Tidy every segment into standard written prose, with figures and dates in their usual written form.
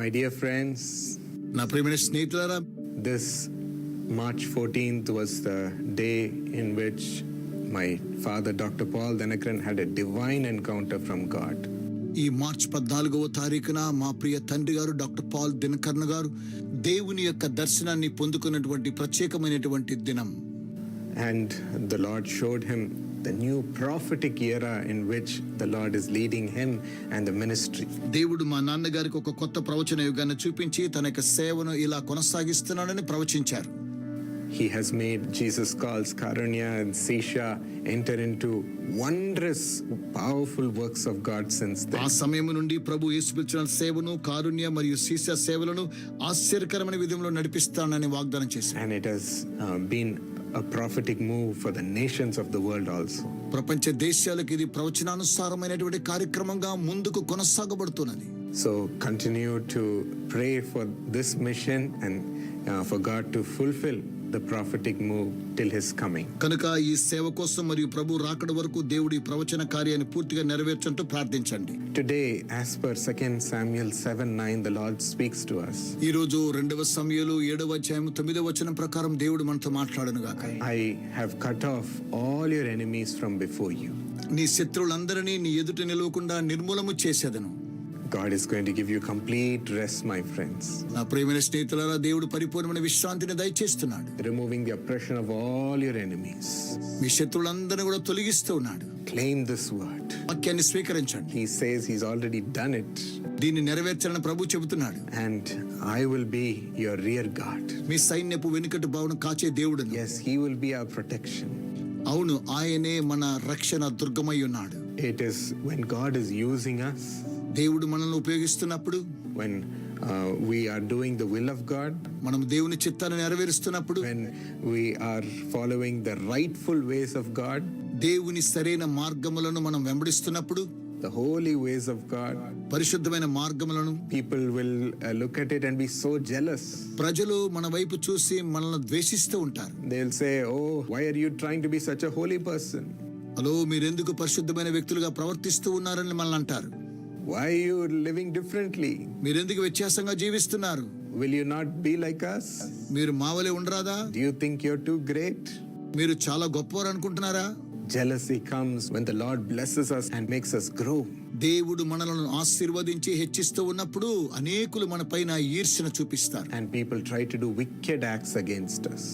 My dear friends, నా ప్రియమైన స్నేహితులారా, this March 14th was the day in which my father, Dr. Paul Dhanakaran, had a divine encounter from God. ఈ March 14వ తారీఖున మా ప్రియ తండ్రి గారు డాక్టర్ పాల్ దినకరన్ గారు దేవుని యొక్క దర్శనాన్ని పొందుకున్నటువంటి ప్రత్యేకమైనటువంటి దినం. And the Lord showed him the new prophetic era in which the Lord is leading him and the ministry. దేవుడు మా నాన్నగారికి ఒక కొత్త ప్రవచన యుగాన్ని చూపించి తన యొక్క సేవను ఇలా కొనసాగిస్తున్నాడని ప్రవచించారు. He has made Jesus calls Karunya and Sisha enter into wondrous, powerful works of God since then. ఆ సమయం నుండి ప్రభు యేసు పిలిచిన సేవను కారుణ్య మరియు సీసా సేవలను ఆశ్చర్యకరమైన విధంలో నడిపిస్తానని వాగ్దానం చేశారు. And it has been a prophetic move for the nations of the world also. ప్రపంచ దేశాలకు ఇది ప్రవచనానుసారమైనటువంటి కార్యక్రమంగా ముందుకు కొనసాగబడుతున్నది. So continue to pray for this mission and for God to fulfill the prophetic move till his coming. కనుక ఈ సేవ కోసం మరియు ప్రభు రాకడ వరకు దేవుడి ప్రవచన కార్యాన్ని పూర్తిగా నెరవేర్చుంటూ ప్రార్థించండి. Today, as per 2 Samuel 7:9, the Lord speaks to us. ఈ రోజు 2 సమూయేలు 7వ అధ్యాయం 9వ వచనం ప్రకారం దేవుడు మనతో మాట్లాడును గాక. I have cut off all your enemies from before you. నీ శత్రువులందరినీ నీ ఎదుట నిలవకుండా నిర్మూలము చేసేదను. God is going to give you complete rest, my friends. నా ప్రియమైన స్నేహితులారా, దేవుడు పరిపూర్ణమైన విశ్రాంతిని దయచేస్తున్నాడు. Removing the oppression of all your enemies. మీ శత్రువులందరినీ కూడా తొలగిస్తూ ఉన్నాడు. Claim this word. వాక్యాన్ని స్వీకరించండి. He says he's already done it. దీన్ని నెరవేర్చాలని ప్రభు చెబుతున్నాడు. And I will be your rear guard. మీ సైన్యపు వెనుకటి భావన కాచే దేవుడు. Yes, he will be our protection. అవును, ఆయనే మన రక్షణ దుర్గమై ఉన్నాడు. It is when God is using us, దేవుడు మనల్ని ఉపయోగిస్తున్నప్పుడు, when we are doing the will of God, మనం దేవుని చిత్తాన్ని నెరవేరుస్తున్నప్పుడు, when we are following the rightful ways of God, దేవుని సరైన మార్గములను మనం వెంబడిస్తున్నప్పుడు, the holy ways of God, పరిశుద్ధమైన మార్గములను, people will look at it and be so jealous. ప్రజలు మన వైపు చూసి మనల్ని ద్వేషిస్తూ ఉంటారు. They'll say, oh, why are you trying to be such a holy person? Hello, మీరెందుకు పరిశుద్ధమైన వ్యక్తులుగా ప్రవర్తిస్తూ ఉన్నారని మనల్ని అంటారు. Why are you living differently? మీరెందుకు వ్యత్యాసంగా జీవిస్తున్నారు? Will you not be like us? మీరు మావలే ఉండరాదా? Do you think you're too great? మీరు చాలా గొప్పవారు అనుకుంటున్నారా? Jealousy comes when the Lord blesses us and makes us grow. దేవుడు మనలను ఆశీర్వదించి హెచ్చిస్తూ ఉన్నప్పుడు అనేకులు మన పైన ఈర్ష్యను చూపిస్తారు. And people try to do wicked acts against us.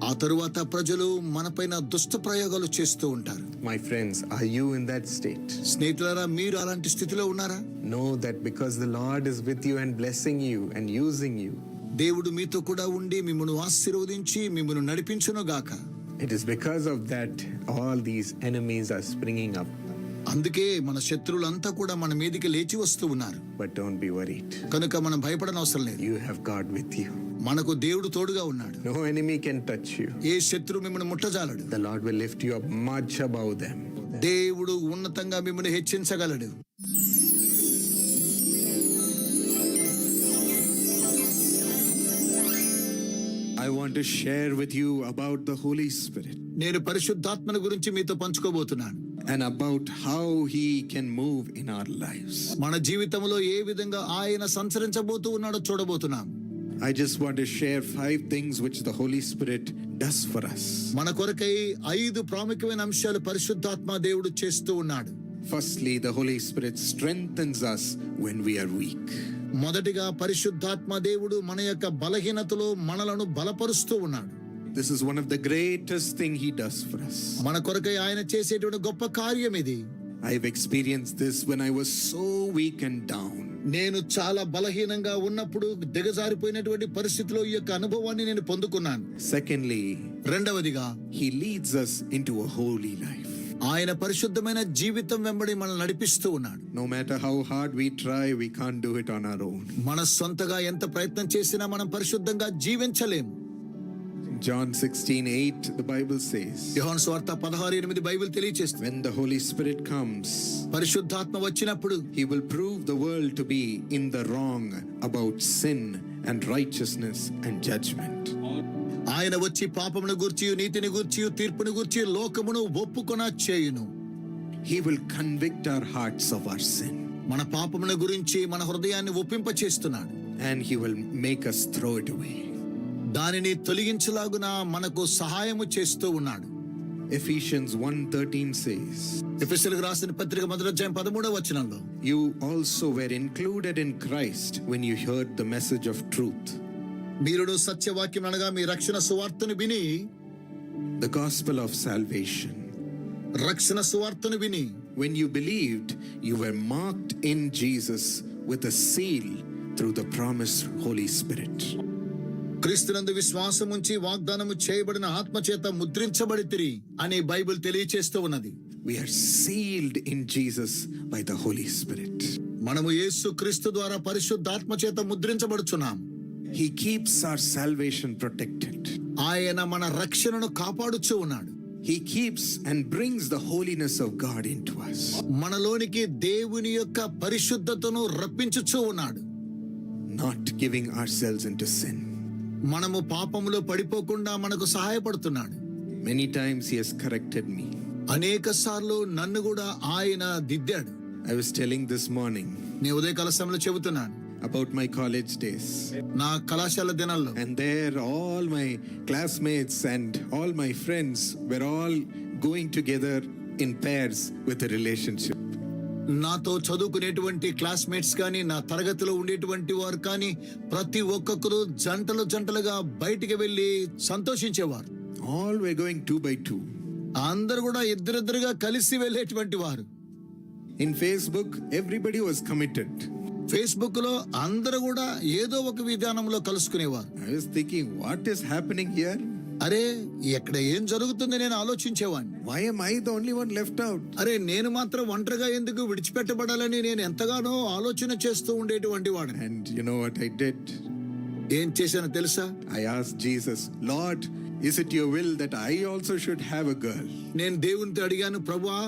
ఆ తరువాత ప్రజలు మనపైన దుష్ట ప్రయోగాలు చేస్తూ ఉంటారు. My friends, are you in that state? స్నేహితులారా, మీరు అలాంటి స్థితిలో ఉన్నారా? Know that because the Lord is with you and blessing you and using you, దేవుడు మీతో కూడా ఉండి మిమ్మల్ని ఆశీర్వదించి మిమ్మల్ని నడిపించును గాక. it is because of that all these enemies are springing up. అందుకే మన శత్రువులంతా కూడా మన మీదకి లేచి వస్తూ ఉన్నారు. But don't be worried. కనుక మనం భయపడనవసరం లేదు. You have God with you. మనకు దేవుడు తోడుగా ఉన్నాడు. No enemy can touch you. ఏ శత్రువు మిమ్మల్ని ముట్టజాలడు. The Lord will lift you up much above them. దేవుడు ఉన్నతంగా మిమ్మల్ని హెచ్చించగలడు. I want to share with you about the Holy Spirit. నేను పరిశుద్ధాత్మను గురించి మీతో పంచుకోబోతున్నాను. And about how he can move in our lives. మన జీవితంలో ఏ విధంగా ఆయన సంచరించబోతూ ఉన్నాడో చూడబోతున్నాం. I just want to share 5 things which the Holy Spirit does for us. మన కొరకై 5 ప్రాముఖ్యమైన అంశాలు పరిశుద్ధాత్మ దేవుడు చేస్తూ ఉన్నాడు. Firstly, the Holy Spirit strengthens us when we are weak. మొదటిగా పరిశుద్ధాత్మ దేవుడు మన యొక్క బలహీనతలో మనలను బలపరుస్తూ ఉన్నాడు. This is one of the greatest thing he does for us. మన కొరకై ఆయన చేసేటువంటి గొప్ప కార్యం ఇది. I've experienced this when I was so weak and down. నేను చాలా బలహీనంగా ఉన్నప్పుడు దిగజారిపోయినటువంటి పరిస్థితిలో ఈ యొక్క అనుభవాన్ని నేను పొందుకున్నాను. Secondly, రెండవదిగా he leads us into a holy life. ఆయన పరిశుద్ధమైన జీవితం వెంబడి మనల్ని నడిపిస్తూ ఉన్నాడు. No matter how hard we try, we can't do it on our own. మన సొంతగా ఎంత ప్రయత్నం చేసినా మనం పరిశుద్ధంగా జీవించలేము. John 16:8, the Bible says, యోహాను సువార్త 16:8 బైబిల్ తెలియజేస్తుంది. when the Holy Spirit comes, పరిశుద్ధాత్మ వచ్చినప్పుడు he will prove the world to be in the wrong about sin and righteousness and judgment. ఆయన వచ్చి పాపమును గూర్చి, నీతిని గూర్చి, తీర్పును గూర్చి లోకమును ఒప్పుకొన చేయును. He will convict our hearts of our sin. మన పాపముల గురించి మన హృదయాన్ని ఒప్పింప చేస్తున్నాడు. and He will make us throw it away. దానిని తొలగించలాగున మనకు సహాయము చేస్తూ ఉన్నాడు. Ephesians 1:13 says, ఎఫెసీయులకు రాసిన పత్రిక 1:13 You also were included in Christ when you heard the message of truth, మీరును సత్యవాక్యం అనగా మీ రక్షణ సువార్తను విని, the gospel of salvation. రక్షణ సువార్తను విని, When you believed, you were marked in Jesus with a seal through the promised Holy Spirit. క్రీస్తునందు విశ్వాసం ఉంచి వాగ్దానము చేయబడిన ఆత్మచేత ముద్రించబడితిరి అని బైబిల్ తెలియచేస్తూ ఉన్నది. We are sealed in Jesus by the Holy Spirit. మనము యేసు క్రీస్తు ద్వారా పరిశుద్ధాత్మ చేత ముద్రించబడుచున్నాం. He keeps our salvation protected. ఆయన మన రక్షణను కాపాడుచూ ఉన్నాడు. He keeps and brings the holiness of God into us. మనలోనికి దేవుని యొక్క పరిశుద్ధతను రప్పించుచూ ఉన్నాడు. Not giving ourselves into sin. మనము పాపములో పడిపోకుండా మనకు సహాయపడుతున్నాడు. Many times He has corrected me. అనేక సార్లు నన్ను కూడా ఆయన దిద్దాడు. I was telling this morning నీ ఉదయకాల సమయంలో చెబుతున్నాను about my college days. నా కళాశాల దినాల్లో. And there all my classmates and all my friends were all going together in pairs with a relationship. నాతో చదువుకునేటువంటి క్లాస్మేట్స్ కానీ, నా తరగతిలో ఉండేటువంటి వారు కానీ, ప్రతి ఒక్కొక్కరు జంటలుగా బయటికి వెళ్ళి సంతోషించేవారు. All were going 2 by 2. అందరు కూడా ఇద్దరిద్దరుగా కలిసి వెళ్ళేటువంటి వారు. In Facebook, everybody was committed. Facebook లో అందరూ కూడా ఏదో ఒక విధానంలో కలుసుకునేవారు. I was thinking, what is happening here? అరే ఎక్కడ ఏం జరుగుతుంది నేను ఆలోచించేవాడిని. Why am I the only one left out? అరే నేను మాత్రం ఒంటరిగా ఎందుకు విడిచిపెట్టబడాలని నేను ఎంతగానో ఆలోచన చేస్తూ ఉండేటువంటి వాడిని. And you know what I did? ఏం చేశానో తెలుసా? I asked Jesus, Lord, is it your will that I also should have a girl? నేను దేవునితో అడిగాను, ప్రభువా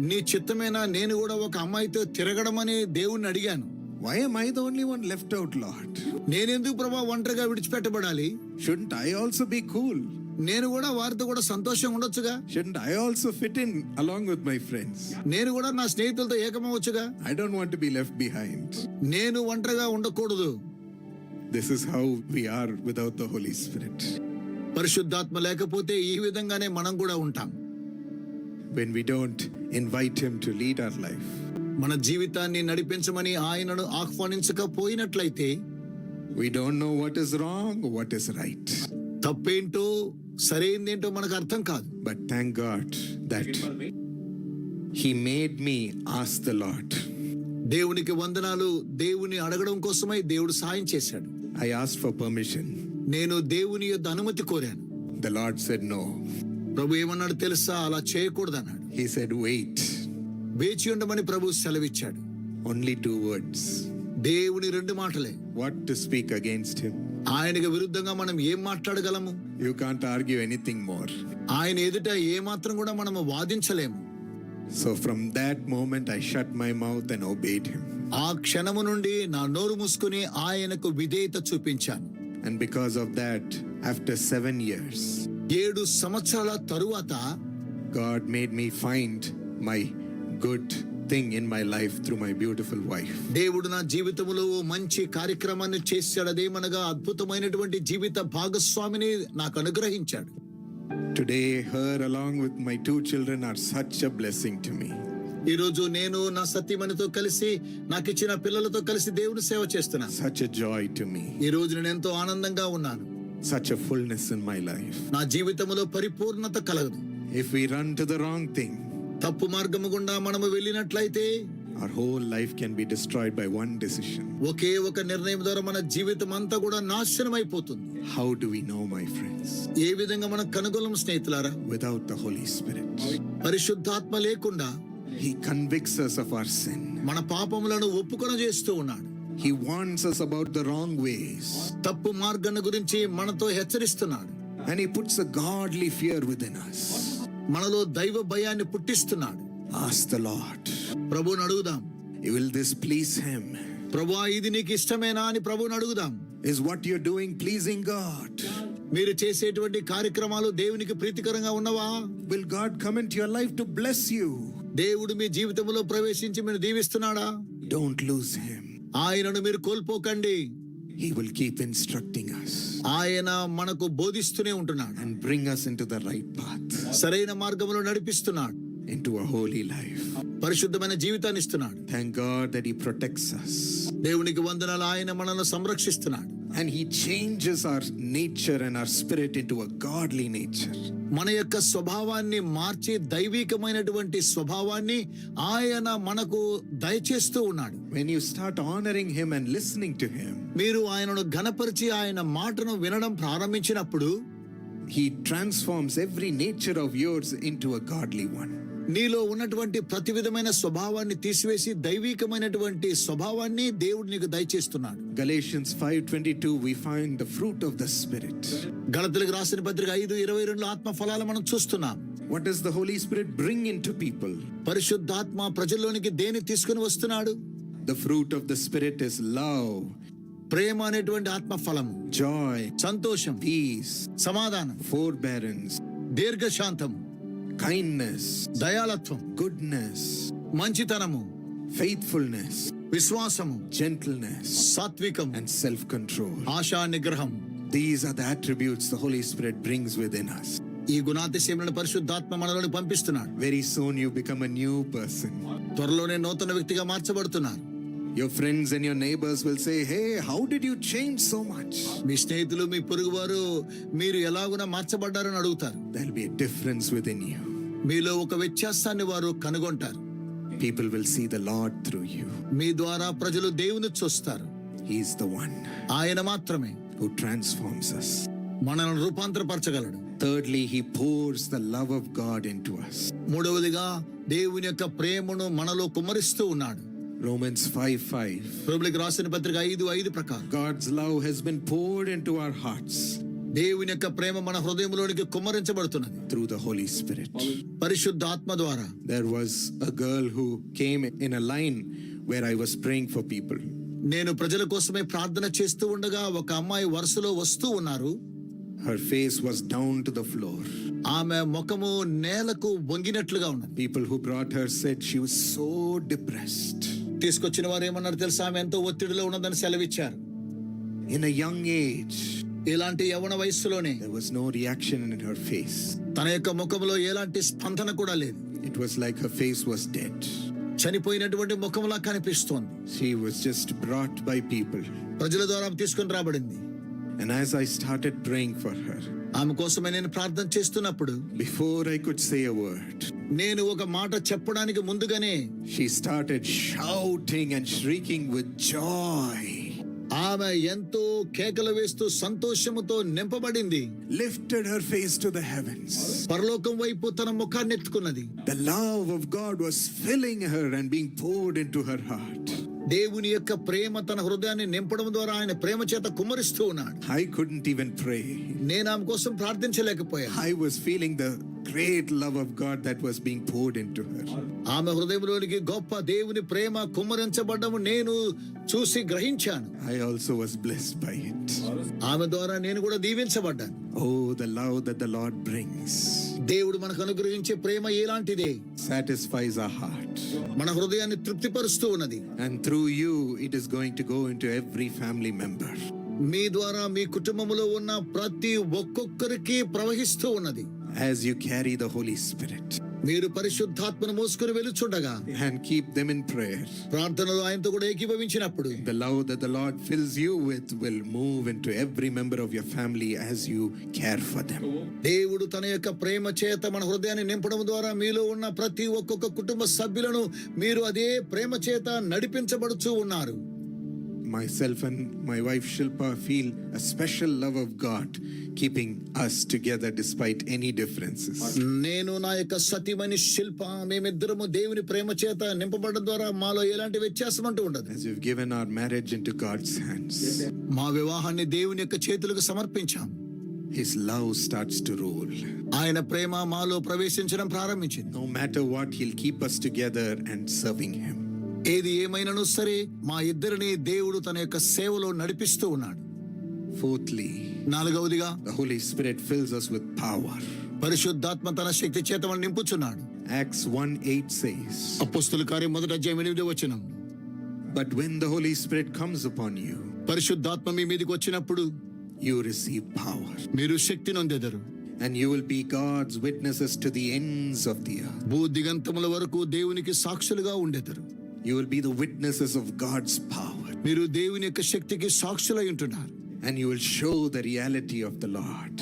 నీ చిత్తమేనా నేను కూడా ఒక అమ్మాయితో తిరగడమని దేవుణ్ణి అడిగాను. Why am I the only one left out, Lord? నేనెందుకు ప్రభా ఒంటరిగా విడిచిపెట్టబడాలి? Shouldn't I also be cool? నేను కూడా వారితో కూడా సంతోషంగా ఉండొచ్చుగా. Shouldn't I also fit in along with my friends? నేను కూడా నా స్నేహితులతో ఏకమవచ్చుగా. I don't want to be left behind. నేను ఒంటరిగా ఉండకూడదు. This is how we are without the Holy Spirit. పరిశుద్ధాత్మ లేకపోతే ఈ విధంగానే మనం కూడా ఉంటాం. When we don't invite Him to lead our life, మన జీవితాన్ని నడిపించమని ఆయనను ఆహ్వానించకపోయినట్లయితే we don't know what is wrong, what is right. తప్పేంటో సరైందేంటో మనకు అర్థం కాదు. But thank God that He made me ask the Lord. దేవునికి వందనాలు. దేవుని అడగడం కోసమై దేవుడు సాయం చేశాడు. I asked for permission. నేను దేవుని యొక్క అనుమతి కోరాను. The Lord said no. ప్రభు ఏమన్నాడు తెలుసా? అలా చేయకూడదన్నాడు. He said wait. వేచి ఉండమని ప్రభు సెలవిచ్చాడు. Only 2 words. దేవుని 2 మాటలే. What to speak against Him? ఆయనకు విరుద్ధంగా మనం ఏం మాట్లాడగలము? You can't argue anything more. ఆయన ఎదుట ఏ మాత్రం కూడా మనము వాదించలేము. So from that moment I shut my mouth and obeyed Him. ఆ క్షణము నుండి నా నోరు మూసుకుని ఆయనకు విధేయత చూపించాను. And because of that, after 7 years, 7 సంవత్సరాల తరువాత God made me find my good thing in my life through my beautiful wife. దేవుడు నా జీవితంలో ఓ మంచి కార్యక్రమాన్ని చేశాడు. అదేమనగా అద్భుతమైనటువంటి జీవిత భాగస్వామిని నాకు అనుగ్రహించాడు. Today, her along with my 2 children are such a blessing to me. ఈ రోజు నేను నా సతీమణితో కలిసి నాకు ఇచ్చిన పిల్లలతో కలిసి దేవుని సేవ చేస్తున్నాను. Such a joy to me. ఈ రోజు నేను ఎంతో ఆనందంగా ఉన్నాను. Such a fullness in my life. నా జీవితంలో పరిపూర్ణత కలగదు. If we run to the wrong thing, తప్పు మార్గము గుండా మనము వెళ్ళినట్లయితే our whole life can be destroyed by one decision. ఒకే ఒక నిర్ణయం ద్వారా మన జీవితం అంతా కూడా నాశనం అయిపోతుంది. How do we know, my friends? ఏ విధంగా మనం కనుగొలం స్నేహితులారా? Without the Holy Spirit. పరిశుద్ధాత్మ లేకుండా He convicts us of our sin. మన పాపములను ఒప్పుకొన చేస్తూ ఉన్నాడు. He warns us about the wrong ways. తప్పు మార్గాన్ని గురించి మనతో హెచ్చరిస్తున్నాడు. And He puts a godly fear within us. మనలో దైవ భయాన్ని పుట్టిస్తున్నాడు. Ask the Lord. ప్రభువుని అడుగుదాం. Will this please Him? ప్రభువా ఇది నీకు ఇష్టమేనా అని ప్రభువుని అడుగుదాం. Is what you're doing pleasing God? మీరు చేసేటువంటి కార్యక్రమాలు దేవునికి ప్రీతికరంగా ఉన్నవా? Will God come into your life to bless you? దేవుడు మీ జీవితంలో ప్రవేశించి మీరు దీవిస్తున్నాడా? Don't lose Him. ఆయనను మీరు కోల్పోకండి. He will keep instructing us ఆయన మనకు బోధిస్తూనే ఉంటున్నాడు, and bring us into the right path, సరైన మార్గంలో నడిపిస్తున్నాడు, into a holy life. పరిశుద్ధమైన జీవితాన్ని ఇస్తున్నాడు. Thank God that He protects us దేవునికి వందనాలు, ఆయన మనల్ని సంరక్షిస్తున్నాడు. and He changes our nature and our spirit into a godly nature. మన యొక్క స్వభావాన్ని మార్చి దైవికమైనటువంటి స్వభావాన్ని ఆయన మనకు దయచేస్తూ ఉన్నాడు. When you start honoring Him and listening to Him, మీరు ఆయనను ఘనపరిచి ఆయన మాటను వినడం ప్రారంభించినప్పుడు He transforms every nature of yours into a godly one. నీలో ఉన్నటువంటి ప్రతి విధమైన స్వభావాన్ని తీసివేసి దైవికమైనటువంటి స్వభావాన్ని దేవుడు నీకు దయచేస్తున్నాడు. Galatians 5:22 we find the fruit of the Spirit. గలతీయులకు రాసిన పత్రిక 5:22 ఆత్మ ఫలాలు మనం చూస్తున్నాం. What does the Holy Spirit bring into people? పరిశుద్ధాత్మ ప్రజల్లోనికి దేని తీసుకుని వస్తున్నాడు? The fruit of the Spirit is love, ప్రేమ అనేటువంటి ఆత్మ ఫలము, joy, సంతోషం, peace, సమాధానం, forbearance, దీర్ఘశాంతం, kindness, దయాళత్వం, goodness, మంచితనము, faithfulness, విశ్వాసము, gentleness, సాత్వికం, and self-control. ఆశా నిగ్రహం. These are the attributes the Holy Spirit brings within us. ఈ గుణాతిశయములను పరిశుద్ధాత్మ మనలోని పంపిస్తున్నాడు. Very soon you become a new person. త్వరలోనే నూతన వ్యక్తిగా మార్చబడుతున్నారు. Your friends and your neighbors will say, "Hey, how did you change so much?" మీ స్నేహితులు, మీ పొరుగువారు మీరు ఎలాగున మార్చబడ్డారని అడుగుతారు. There'll be a difference within you. మీలో ఒక వ్యత్యాసాన్ని వారు కనుగొంటారు. People will see the Lord through you. మీ ద్వారా ప్రజలు దేవుని చూస్తారు. He's the one ఆయన మాత్రమే who transforms us. మనల్ని రూపాంతరపరచగలడు. Thirdly, He pours the love of God into us. మూడవదిగా దేవుని యొక్క ప్రేమను మనలో కుమ్మరిస్తూ ఉన్నాడు. Romans 5:5. రోమీయులకు రాసిన పత్రిక 5:5 ప్రకారం God's love has been poured into our hearts దేవుని యొక్క ప్రేమ మన హృదయంలోనికి కుమ్మరించబడుతున్నది through the Holy Spirit. పరిశుద్ధ ఆత్మ ద్వారా. There was a girl who came in a line where I was praying for people. నేను ప్రజల కోసమే ప్రార్థన చేస్తూ ఉండగా ఒక అమ్మాయి వరుసలో వస్తూ ఉన్నారు. Her face was down to the floor. ఆమె ముఖము నేలకు వంగినట్లుగా ఉన్నది. People who brought her said she was so depressed. తీసుకొచ్చిన వారు ఏమన్నారు తెలుసా? ఆమె ఎంతో ఒత్తిడిలో ఉన్నదని సెలవిచ్చారు. In a young age, ఇలాంటి యవ్వన వయస్సులోనే there was no reaction in her face. తన యొక్క ముఖంలో ఎలాంటి స్పందన కూడా లేదు. It was like her face was dead. చనిపోయినటువంటి ముఖంలా కనిపిస్తోంది. She was just brought by people. ప్రజల ద్వారా తీసుకొని రాబడింది. And as I started praying for her, ఆమె కోసమే నేను ప్రార్థన చేస్తున్నప్పుడు before I could say a word, నేను ఒక మాట చెప్పడానికి ముందుగానే she started shouting and shrieking with joy. ఆమె ఎంతో కేకలు వేస్తూ సంతోషముతో నింపబడింది. Lifted her face to the heavens. పరలోకం వైపు తన ముఖాన్ని ఎత్తుకున్నది. The love of God was filling her and being poured into her heart. దేవుని యొక్క ప్రేమ తన హృదయాన్ని నింపడం ద్వారా ఆయన ప్రేమ చేత కుమ్మరిస్తూ ఉన్నాడు. I couldn't even pray. నేను ఆమె కోసం ప్రార్థించలేకపోయాను. I was feeling the great love of God that was being poured into her. ఆమె హృదయంలోనికి గొప్ప దేవుని ప్రేమ కుమ్మరించబడ్డము నేను చూసి గ్రహించాను. I also was blessed by it. ఆమె ద్వారా నేను కూడా దీవించబడ్డాను. Oh, the love that the Lord brings దేవుడు మనకు అనుగ్రహించే ప్రేమ ఎలాంటిదే, satisfies our heart. మన హృదయాన్ని తృప్తిపరుస్తూ ఉన్నది. And through you, it is going to go into every family member. మీ ద్వారా మీ కుటుంబంలో ఉన్న ప్రతి ఒక్కొక్కరికి ప్రవహిస్తూ ఉన్నది. As you carry the Holy Spirit మీరు పరిశుద్ధాత్మను మోసుకొని వెలుచుండగా and keep them in prayer, ప్రార్థనలో ఆయనతో కూడా ఏకీభవించినప్పుడు the love that the Lord fills you with will move into every member of your family as you care for them. దేవుడు తన యొక్క ప్రేమ చేత మన హృదయాన్ని నింపడం ద్వారా మీలో ఉన్న ప్రతి ఒక్కొక్క కుటుంబ సభ్యులను మీరు అదే ప్రేమ చేత నడిపించబడుచూ ఉన్నారు. Myself and my wife Shilpa feel a special love of God keeping us together despite any differences. నేను నా యొక్క సతీమణి శిల్ప మేమిద్దరము దేవుని ప్రేమ చేత నింపబడడం ద్వారా మాలో ఎలాంటి వ్యత్యాసం అంటూ ఉండదు. As we've given our marriage into God's hands, మా వివాహాన్ని దేవుని యొక్క చేతులకు సమర్పించాం. His love starts to rule. ఆయన ప్రేమ మాలో ప్రవేశించడం ప్రారంభించింది. No matter what, He'll keep us together and serving Him. ఏది ఏమైనాను సరే మా ఇద్దరిని దేవుడు తన యొక్క సేవలో నడిపిస్తూ ఉన్నాడు. Fourthly, నాలుగవదిగా the Holy Spirit fills us with power. పరిశుద్ధాత్మ తన శక్తి చేత మనల్ని నింపుచున్నాడు. Acts 1:8 says, అపోస్తలుల కార్యం 1వ అధ్యాయం 8వ వచనం, "But when the Holy Spirit comes upon you, పరిశుద్ధాత్మ మీ మీదకి వచ్చినప్పుడు you receive power. మీరు శక్తి నొందెదరు. And you will be God's witnesses to the ends of the earth. భూదిగంతముల వరకు దేవునికి సాక్షులుగా ఉండెదరు. You will be the witnesses of God's power. మీరు దేవుని యొక్క శక్తికి సాక్షులై ఉంటున్నారు. And you will show the reality of the Lord.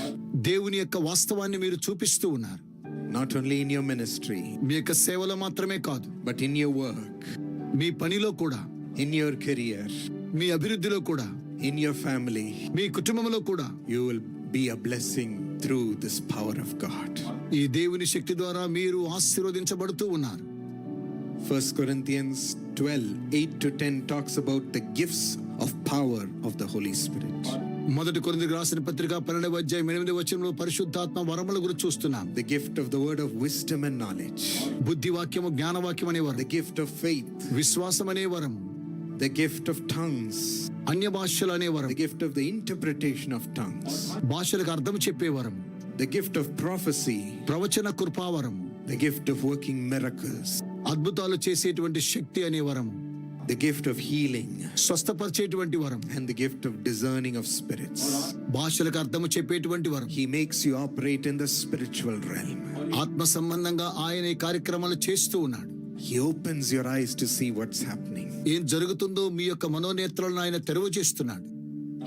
దేవుని యొక్క వాస్తవాన్ని మీరు చూపిస్తూ ఉన్నారు. Not only in your ministry, మీ యొక్క సేవలో మాత్రమే కాదు, but in your work, మీ పనిలో కూడా, in your career, మీ అభివృద్ధిలో కూడా, in your family. మీ కుటుంబంలో కూడా You will be a blessing through this power of God. ఈ దేవుని శక్తి ద్వారా మీరు ఆశీర్వదించబడుతూ ఉన్నారు. 1 Corinthians 12:8-10 talks about the gifts of power of the Holy Spirit. మొదటి కొరింథీయులకు రాసిన పత్రిక 12:8 పరిశుద్ధాత్మ వరముల గురించి చూస్తున్నాం. The gift of the word of wisdom and knowledge. బుద్ధివాక్యము, జ్ఞానవాక్యం అనే వరం, The gift of faith. విశ్వాసం అనే వరం, The gift of tongues. అన్య భాషలు అనే వరం, The gift of the interpretation of tongues. భాషలకు అర్థం చెప్పే వరం, The gift of prophecy. ప్రవచన కృపావరం, The gift of working miracles. అద్భుతాలు చేసేటువంటి శక్తి అనే వరం, The gift of healing. స్వస్థపరిచేటువంటి వరం, And the gift of discerning of spirits. భాషలకు అర్థము చెప్పేటువంటి వరం. He makes you operate in the spiritual realm. ఆత్మ సంబంధంగా ఆయన ఈ కార్యక్రమాలు చేస్తూ ఉన్నాడు. He opens your eyes to see what's happening. ఏం జరుగుతుందో మీ యొక్క మనోనేత్రాలను ఆయన తెరవ చేస్తున్నాడు.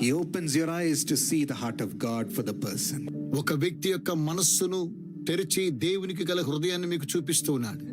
He opens your eyes to see the heart of God for the person. ఒక వ్యక్తి యొక్క మనస్సును తెరిచి దేవునికి గల హృదయాన్ని మీకు చూపిస్తూ ఉన్నాడు.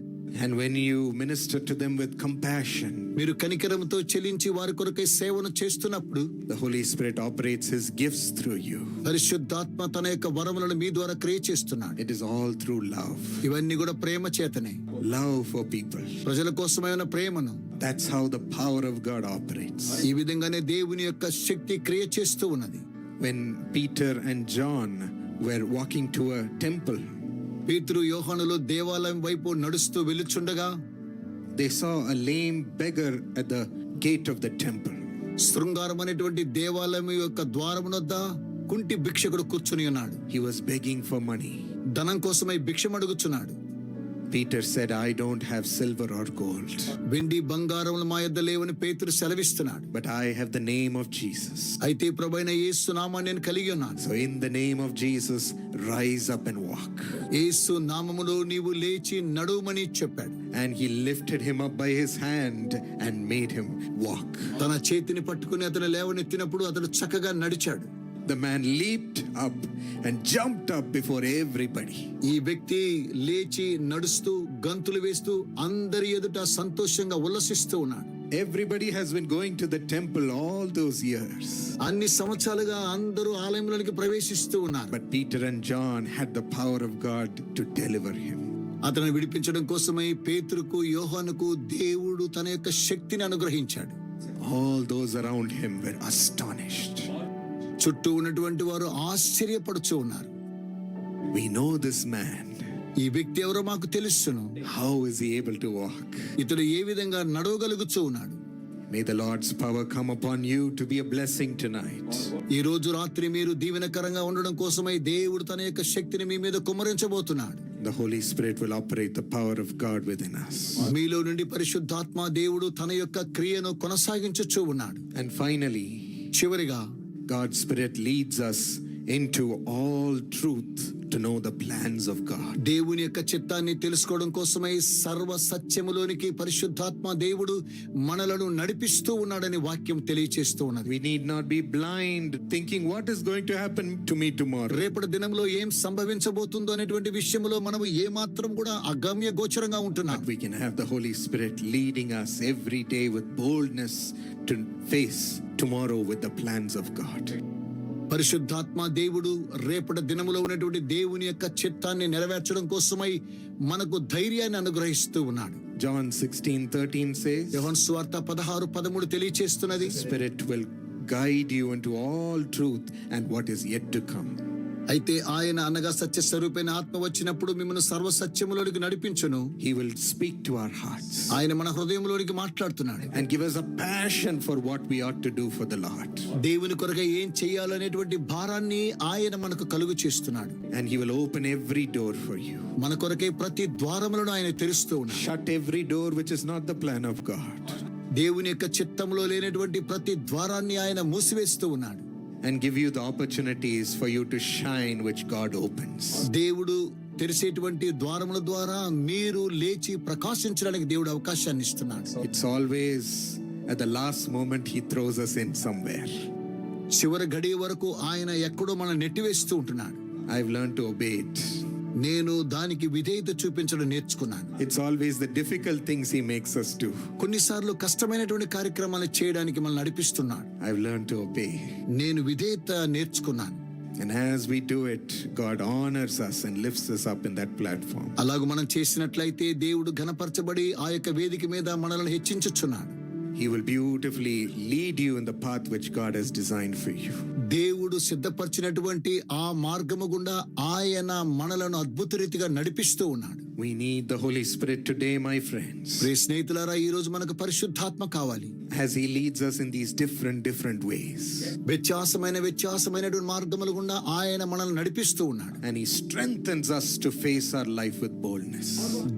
And when you minister to them with compassion, మీరు కనికరంతో చెలించి వారి కొరకై సేవను చేస్తున్నప్పుడు the Holy Spirit operates His gifts through you. పరిశుద్ధాత్మ తన యొక్క వరములను మీ ద్వారా క్రియ చేస్తున్నాడు. It is all through love. ఇవన్నీ కూడా ప్రేమ చేతనే, Love for people. ప్రజల కోసమైన ప్రేమను. That's how the power of God operates. ఈ విధంగానే దేవుని యొక్క శక్తి క్రియ చేస్తూ ఉన్నది. When Peter and John were walking to a temple, పేతురు యోహానులు దేవాలయం వైపు నడుస్తూ వెళ్ళుచుండగా they saw a lame beggar at the gate of the temple. శృంగారం అనేటువంటి దేవాలయం యొక్క ద్వారమునొద్ద కుంటి భిక్షకుడు కూర్చుని ఉన్నాడు. He was begging for money. ధనం కోసమై భిక్షం అడుగుచున్నాడు. Peter said, I don't have silver or gold, వెండి బంగారములు మా యొద్ద లేవని పేతురు సెలవిస్తున్నాడు. but I have the name of Jesus. అయితే ప్రభువైన యేసు నామాన్ని నేను కలిగి ఉన్నాను. So in the name of Jesus, rise up and walk. యేసు నామములో నీవు లేచి నడుమని చెప్పాడు. And he lifted him up by his hand and made him walk. తన చేతిని పట్టుకుని అతను లేవనెత్తినప్పుడు అతడు చక్కగా నడిచాడు. The man leaped up and jumped up before everybody. ఈ వ్యక్తి లేచి నడుస్తూ గంతులు వేస్తూ అందరి ఎదుట సంతోషంగా ఉల్లసిస్తూ ఉన్నాడు. Everybody has been going to the temple all those years. అన్ని సంవత్సరాలుగా అందరూ ఆలయంలోనికి ప్రవేశిస్తూ ఉన్నారు. But Peter and John had the power of God to deliver him. అతను విడిపించడం కోసమై పేతురుకు యోహానుకు దేవుడు తన యొక్క శక్తిని అనుగ్రహించాడు. All those around him were astonished. చుట్టూ ఉన్నటువంటి వారు ఆశ్చర్యపడుచూ ఉన్నారు. We know this man. ఈ వ్యక్తి ఎవరో మాకు తెలుసును. How is he able to walk? ఇతడు ఏ విధంగా నడవగలుగుతూ ఉన్నాడు. May the Lord's power come upon you to be a blessing tonight. ఈ రోజు రాత్రి మీరు దీవెనకరంగా ఉండడం కోసమై దేవుడు తన యొక్క శక్తిని మీ మీద కుమ్మరించబోతున్నాడు. The Holy Spirit will operate the power of God within us. మీలో నుండి పరిశుద్ధాత్మ దేవుడు తన యొక్క క్రియను కొనసాగించుచూ ఉన్నాడు. And finally, చివరిగా God's Spirit leads us into all truth to know the plans of God. దేవుని యొక్క చిత్తాన్ని తెలుసుకోవడం కోసమై సర్వ సత్యములోనికి పరిశుద్ధాత్మ దేవుడు మనలను నడిపిస్తూ ఉన్నాడని వాక్యం తెలియచేస్తూ ఉన్నది. We need not be blind thinking what is going to happen to me tomorrow. రేపటి దినంలో ఏం సంభవించబోతుందో అనేటువంటి విషయంలో మనము ఏ మాత్రం కూడా అగమ్య గోచరంగా ఉంటున్నాం. We can have the Holy Spirit leading us every day with boldness to face tomorrow with the plans of God. పరిశుద్ధాత్మ దేవుడు రేపటి దినములో ఉన్నటువంటి దేవుని యొక్క చిత్తాన్ని నెరవేర్చడం కోసమై మనకు ధైర్యాన్ని అనుగ్రహిస్తూ ఉన్నాడు. John 16:13 says, యోహాను సువార్త 16:13 తెలియచేస్తున్నది. Spirit will guide you into all truth and what is yet to come. అయితే ఆయన అనగా సత్య స్వరూపైన ఆత్మ వచ్చినప్పుడు మిమ్మల్ని సర్వ సత్యములోనికి నడిపించును. He will speak to our hearts ఆయన మన హృదయంలోనికి మాట్లాడుతున్నాడు. and give us a passion for what we ought to do for the Lord. దేవుని కొరకై ఏం చేయాలనేటువంటి భారాన్ని ఆయన మనకు కలుగు చేస్తున్నాడు. And he will open every door for you. మన కొరకై ప్రతి ద్వారములను ఆయన తెరుస్తూ ఉన్నాడు. Shut every door which is not the plan of God. దేవుని యొక్క చిత్తంలో లేనటువంటి ప్రతి ద్వారాన్ని ఆయన మూసివేస్తూ ఉన్నాడు. and give you the opportunities for you to shine which God opens. దేవుడు తెరిచేటువంటి ద్వారముల ద్వారా మీరు లేచి ప్రకాశించడానికి దేవుడు అవకాశాన్ని ఇస్తున్నాడు. It's always at the last moment he throws us in somewhere. చివరి గడియ వరకు ఆయన ఎక్కడో మనం నెట్టివేస్తూ ఉంటున్నాడు. I've learned to obey it. నేను దానికి విధేయత చూపించడం నేర్చుకున్నాను. It's always the difficult things he makes us do. కొన్నిసార్లు కష్టమైనటువంటి కార్యక్రమాలు చేయడానికి మనల్ని నడిపిస్తున్నాడు. I've learned to obey. నేను విధేయత నేర్చుకున్నాను. And as we do it, God honors us and lifts us up in that platform. అలాగూ మనం చేసినట్లయితే దేవుడు ఘనపరచబడి ఆ యొక్క వేదిక మీద మనల్ని హెచ్చించుచున్నాడు. He will beautifully lead you in the path which God has designed for you. దేవుడు సిద్ధపరిచినటువంటి ఆ మార్గము గుండా ఆయన మనలను అద్భుత రీతిగా నడిపిస్తూ ఉన్నాడు. We need the Holy Spirit today, my friends. ప్రియ స్నేహితులారా, ఈ రోజు మనకు పరిశుద్ధాత్మ కావాలి. As he leads us in these different ways. వ్యత్యాసమైనటువంటి మార్గముల గుండా ఆయన మనల్ని నడిపిస్తూ ఉన్నాడు. And he strengthens us to face our life with boldness.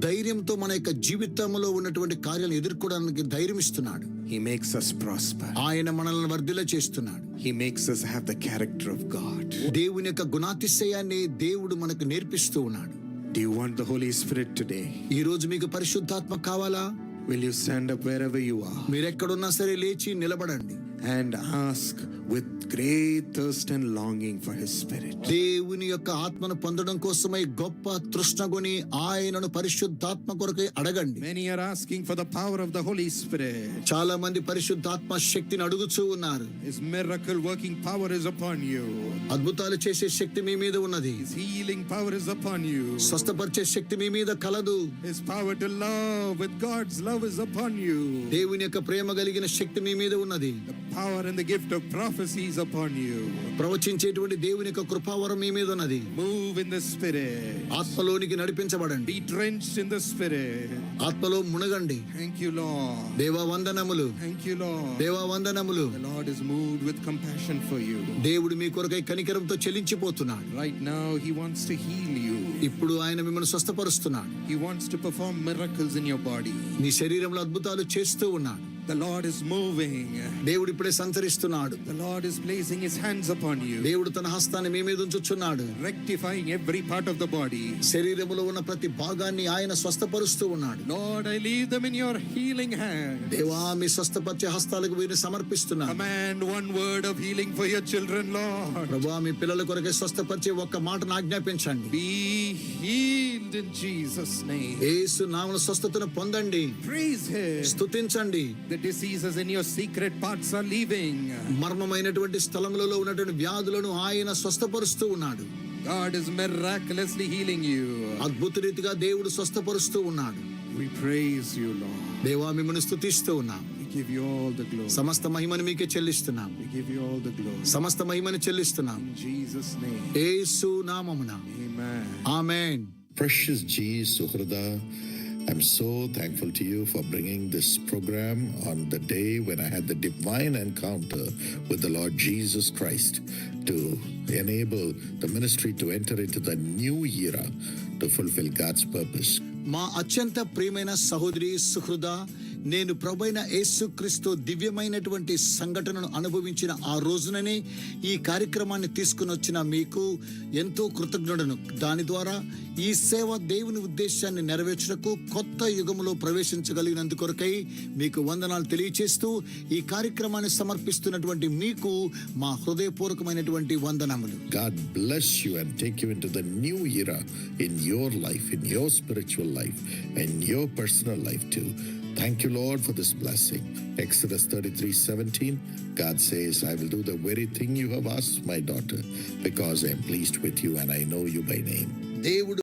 ధైర్యంతో మన యొక్క జీవితంలో ఉన్నటువంటి కార్యాలను ఎదుర్కోవడానికి ధైర్యం ఇస్తున్నాడు. He makes us prosper. ఆయన మనల్ని వర్ధిల్ల చేస్తున్నాడు. He makes us have the character of God. దేవుని యొక్క గుణాతిశయాన్ని దేవుడు మనకు నేర్పిస్తూ ఉన్నాడు. Do you want the Holy Spirit today? ఈ రోజు మీకు పరిశుద్ధాత్మ కావాలా? Will you stand up wherever you are మీరెక్కడున్నా సరే లేచి నిలబడండి. and ask with great thirst and longing for his spirit? దేవుని యొక్క ఆత్మను పొందడం కోసమై గొప్ప తృష్ణగొని ఆయనను పరిశుద్ధాత్మ కొరకై అడగండి. Many are asking for the power of the Holy Spirit. చాలా మంది పరిశుద్ధాత్మ శక్తిని అడుగుచూ ఉన్నారు. His miracle working power is upon you. అద్భుతాలు చేసే శక్తి మీ మీద ఉన్నది. His healing power is upon you. స్వస్థపరిచే శక్తి మీ మీద కలదు. His power to love with God's love is upon you. దేవుని యొక్క ప్రేమ కలిగిన శక్తి మీ మీద ఉన్నది. The power and the gift of prophecy is upon you. ప్రవచించేటువంటి దేవుని యొక్క కృపావరం మీ మీద ఉన్నది. Move in the spirit. ఆత్మలోనికి నడిపించబడండి. Be drenched in the spirit. ఆత్మలో మునగండి. Thank you, Lord. దేవా వందనములు. Thank you, Lord. దేవా వందనములు. The Lord is moved with compassion for you. దేవుడు మీ కొరకై కనికరంతో చెలించిపోతున్నాడు. Right now, he wants to heal you. ఇప్పుడు ఆయన మిమ్మల్ని స్వస్థపరుస్తున్నాడు. He wants to perform miracles in your body. నీ శరీరంలో అద్భుతాలు చేస్తూ ఉన్నాడు. The Lord is moving. దేవుడు ఇప్పుడే సంచరిస్తున్నాడు. The Lord is placing his hands upon you, దేవుడు తన హస్తాన్ని మీ మీద ఉంచుచున్నాడు. rectifying every part of the body. శరీరంలో ఉన్న ప్రతి భాగాన్ని ఆయన స్వస్థపరుస్తూ ఉన్నాడు. Lord, I leave them in your healing hand. దేవా, మీ స్వస్థపరిచే హస్తాలకు వీరిని సమర్పిస్తున్నాను. Command one word of healing for your children, Lord. ప్రభువా, మీ పిల్లల కొరకే స్వస్థపరిచే ఒక్క మాటను ఆజ్ఞాపించండి. Be healed in Jesus' name. యేసు నామమున స్వస్థతను పొందండి. Praise him. స్తుతించండి. The diseases in your secret parts are leaving. మర్మమైనటువంటి స్థలములలో ఉన్నటువంటి వ్యాధులను ఆయన స్వస్థపరుస్తూ ఉన్నాడు. God is miraculously healing you. అద్భుత రీతిగా దేవుడు స్వస్థపరుస్తూ ఉన్నాడు. We praise you, Lord. దేవా, మిమ్మల్ని స్తుతిస్తూ ఉన్నాం. We give you all the glory. సమస్త మహిమను మీకే చెల్లిస్తున్నాం. We give you all the glory. సమస్త మహిమను చెల్లిస్తున్నాం. In Jesus' name. యేసు నామమున Amen. Amen. Precious G. Suhrada, I'm so thankful to you for bringing this program on the day when I had the divine encounter with the Lord Jesus Christ to enable the ministry to enter into the new era to fulfill God's purpose. మా అత్యంత ప్రియమైన సహోదరి సుహృద, నేను ప్రభువైన యేసుక్రీస్తు దివ్యమైనటువంటి సంఘటనను అనుభవించిన ఆ రోజుననే ఈ కార్యక్రమాన్ని తీసుకుని వచ్చిన మీకు ఎంతో కృతజ్ఞుడను. దాని ద్వారా ఈ సేవ దేవుని ఉద్దేశాన్ని నెరవేర్చుటకు కొత్త యుగములో ప్రవేశించగలిగినందుకొరకై మీకు వందనాలు తెలియచేస్తూ ఈ కార్యక్రమాన్ని సమర్పిస్తున్నటువంటి మీకు మా హృదయపూర్వకమైనటువంటి వందనములు. God bless you and take you into the new era in your life, in your spiritual life, and your personal life too. Thank you, Lord, for this blessing. Exodus 33:17, God says, I will do the very thing you have asked, my daughter, because I am pleased with you and I know you by name. దేవుడు